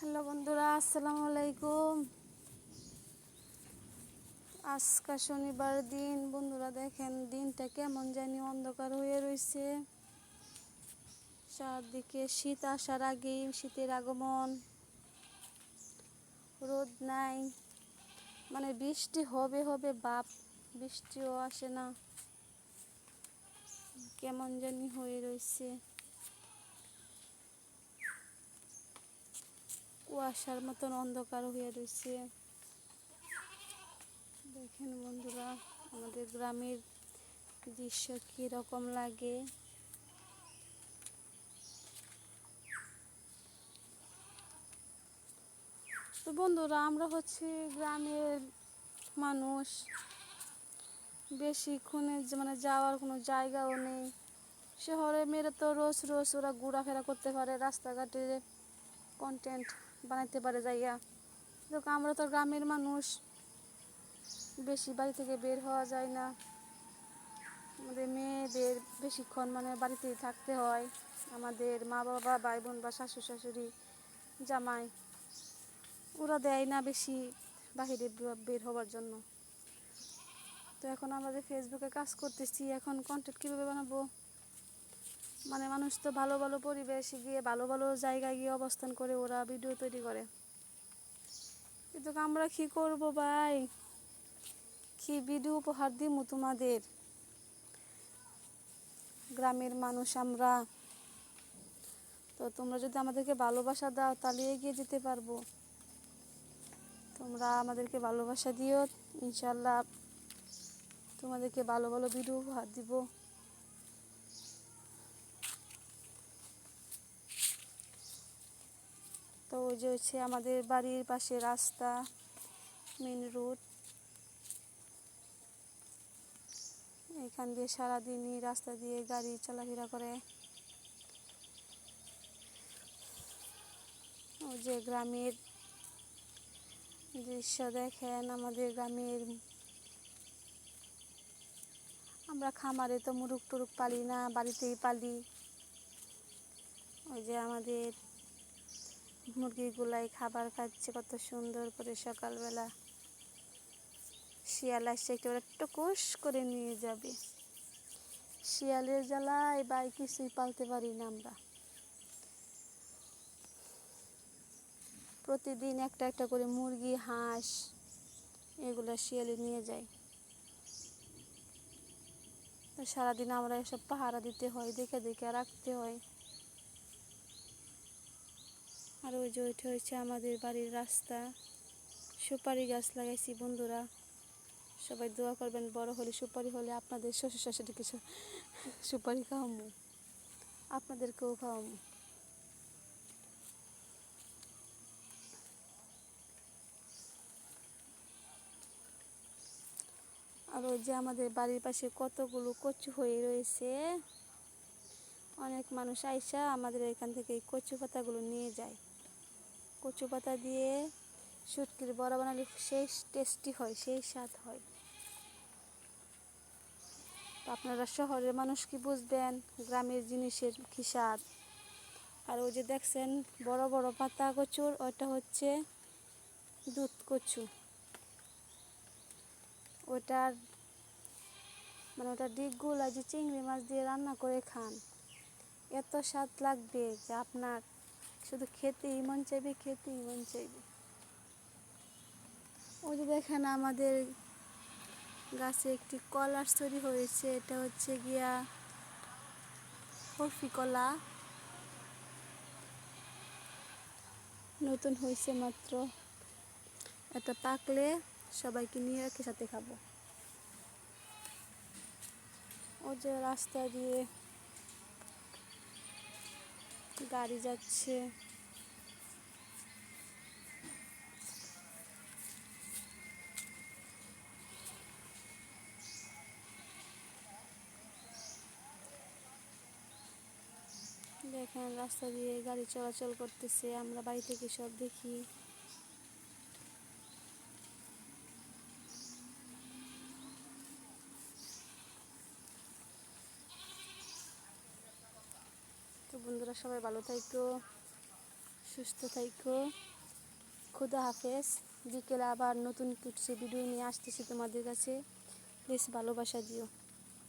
Hello বন্ধুরা, আসসালামু আলাইকুম। আজকে শনিবার দিন। বন্ধুরা দেখেন দিনটা কেমন জানি অন্ধকার হয়ে রয়েছে। চারদিকে শীত আসার আগেই শীতের আগমন, রোদ নাই, মানে বৃষ্টি হবে হবে ভাব, বৃষ্টিও আসে না, কেমন জানি হয়ে রয়েছে। কুয়াশার মতন অন্ধকার হয়ে রয়েছে। দেখেন বন্ধুরা, আমাদের গ্রামের দৃশ্য কীরকম লাগে। তো বন্ধুরা, আমরা হচ্ছে গ্রামের মানুষ, বেশিক্ষণে মানে যাওয়ার কোনো জায়গাও নেই। শহরে মেয়েরা তো রোজ রোজ ওরা ঘোরাফেরা করতে পারে, রাস্তাঘাটে কন্টেন্ট বানাইতে পারে জায়গা। দেখো আমরা তো গ্রামের মানুষ, বেশি বাড়ি থেকে বের হওয়া যায় না। আমাদের মেয়েদের বেশিক্ষণ মানে বাড়িতেই থাকতে হয়। আমাদের মা বাবা, ভাই বোন বা শাশুড় শাশুড়ি, জামাই, ওরা দেয় না বেশি বাহিরে বের হওয়ার জন্য। তো এখন আমাদের ফেসবুকে কাজ করতেছি, এখন কন্টেন্ট কীভাবে বানাবো। মানে মানুষ তো ভালো ভালো পরিবেশে গিয়ে, ভালো ভালো জায়গায় গিয়ে অবস্থান করে ওরা ভিডিও তৈরি করে, কিন্তু আমরা কি করব ভাই, কি ভিডিও উপহার দিমু তোমাদের? গ্রামের মানুষ আমরা, তো তোমরা যদি আমাদেরকে ভালোবাসা দাও তাহলে এগিয়ে যেতে পারবো। তোমরা আমাদেরকে ভালোবাসা দিও, ইনশাল্লাহ তোমাদেরকে ভালো ভালো ভিডিও উপহার দিব। তো ওই যে হচ্ছে আমাদের বাড়ির পাশে রাস্তা, মেন রোড। এখান দিয়ে সারাদিনই রাস্তা দিয়ে গাড়ি চলাফেরা করে। ওই যে গ্রামের দৃশ্য দেখেন, আমাদের গ্রামের। আমরা খামারে তো মুরগ টুরুক পালি না, বাড়িতেই পালি। ওই যে আমাদের মুরগিগুলাই খাবার খাচ্ছে কত সুন্দর করে। সকালবেলা শিয়াল আসছে, একটু কোষ করে নিয়ে যাবে। শিয়ালের জ্বালায় বা কিছুই পালতে পারি না আমরা। প্রতিদিন একটা একটা করে মুরগি, হাঁস, এগুলো শিয়ালে নিয়ে যায়। তো সারাদিন আমরা এসব পাহারা দিতে হয়, দেখে দেখে রাখতে হয়। আর ওই যে ওইটা হচ্ছে আমাদের বাড়ির রাস্তা। সুপারি গাছ লাগাইছি বন্ধুরা, সবাই দোয়া করবেন, বড় হলে সুপারি হলে আপনাদের শ্বশুর শাশুড়িকে সুপারি খাওয়াবো, আপনাদেরকেও খাওয়াবো। আর ওই যে আমাদের বাড়ির পাশে কতগুলো কচু হয়ে রয়েছে। অনেক মানুষ আইসা আমাদের এখান থেকে এই কচু পাতাগুলো নিয়ে যায়। কচু পাতা দিয়ে শুটকির বড়া বানালে সেই টেস্টি হয়, সেই স্বাদ হয়। তো আপনারা শহরের মানুষ কি বুঝবেন গ্রামের জিনিসের কি স্বাদ। আর ওই যে দেখছেন বড় বড় পাতা কচুর, ওটা হচ্ছে দুধ কচু। ওটার মানে ওটা ডিগগুলা যে চিংড়ি মাছ দিয়ে রান্না করে খান, এত স্বাদ লাগবে যে আপনার শুধু খেতেই মন চাইবে, খেতেই মন চাইবে। ওই যে দেখেন আমাদের গাছে একটি কলার তৈরি হয়েছে, এটা হচ্ছে গিয়া কফি কলা, নতুন হয়েছে মাত্র। এটা পাকলে সবাইকে নিয়ে একসাথে খাবো। ও যে রাস্তা দিয়ে গাড়ি যাচ্ছে, দেখেন রাস্তা দিয়ে গাড়ি চলাচল করতেছে, আমরা বাড়ি থেকে সব দেখি। তো বন্ধুরা সবাই ভালো থাইকো, সুস্থ থাইকো। খুদা হাফেজ। বিকেলে আবার নতুন কিছু ভিডিও নিয়ে আসতেছি তোমাদের কাছে। প্লিজ ভালোবাসা দিও।